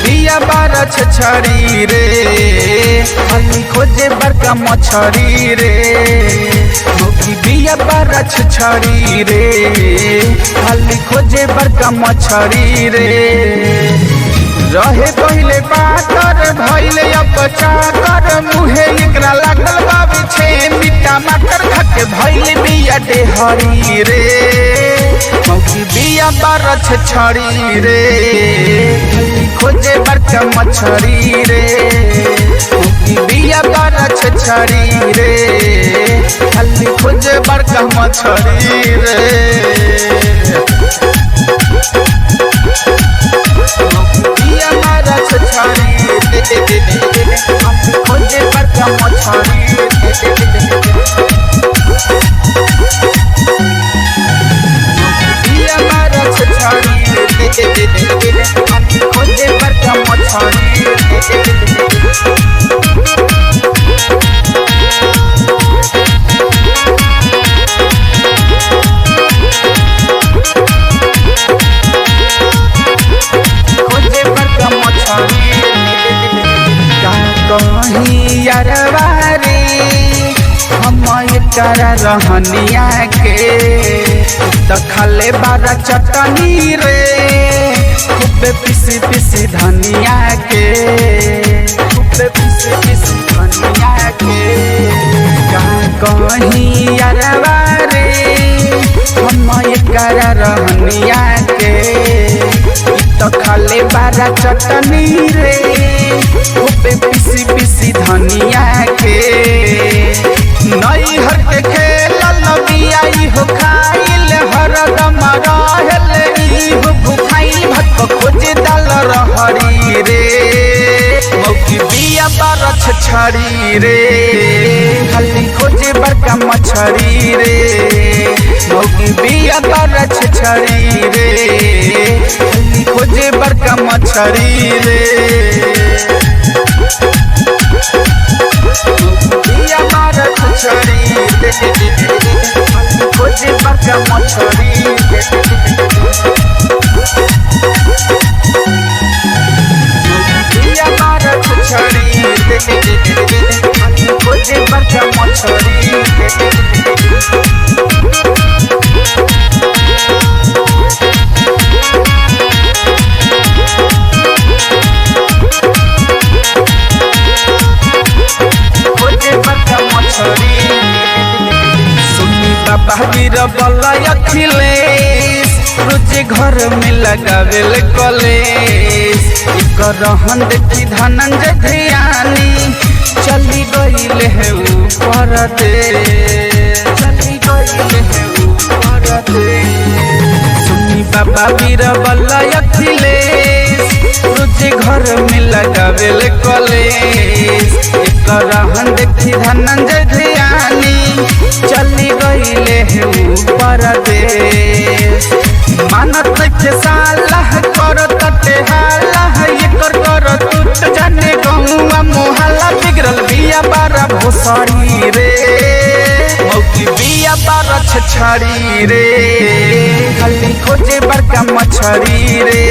बिया बारा छछड़ी रे खाली खोजे बड़का मछरी रे। बिया बारा छछड़ी रे खाली खोजे बड़का मछरी रे। रहे पहले पातर भइले अब चाकर मुहे एकरा लागल बाबू छे मिट्टा मटर खट भइले बिया डेहरी रे। मौकी बिया बारा छछड़ी रे खाली खोजे बड़का मछरी रे। मौकी बिया बारा छछड़ी रे खाली खोजे बड़का मछरी रे। खोजे बड़का मछरी बिया बारा छछड़ी खोजे बड़का मछरी। कहीं यारवा रे हम कर रहनिया के तो खाले बारा चटनी रे खूबे पिसी पिसी धनिया के। खूबे पिसी पिसी धनिया के कहीं यारवा रे हम कर रहनिया के तो खाले बारा चटनी रे खूबे पिसी पिसी धनिया के। नई हर के खेलल बिया हो खाइल हरदम रहल हो भुखाइल भक खोजे दाल रहरी रे। मौकी बिया बारा छछड़ी रे खाली खोजे बड़का मछरी रे। मौकी बिया बारा छछड़ी रे खाली खोजे बड़का मछरी रे। बिया बारा छछड़ी खोजे बड़का मछरी। बिया बारा छछड़ी खोजे बड़का मछरी। बाबीर बलय अखिलेश रोजे घर में लगावेल कलेश। रहन देखी धनंजय ध्यानी चली गईले है ऊपर दे। चली गईले है ऊपर दे। सुनी बाबा वीर बलय अखिलेश रोजे घर में लगावेल कलेश। रहन देखी धनंजय ध्यानी चली गईले है ऊपर देश। मानत के सालाह कर तटे हालाह एकर कर टूट जाने गहुआ मोहल्ला बिगड़ल बिया बारा भोसड़ी रे। मौकी बिया बारा छछड़ी रे खाली खोजे बड़का मछरी रे।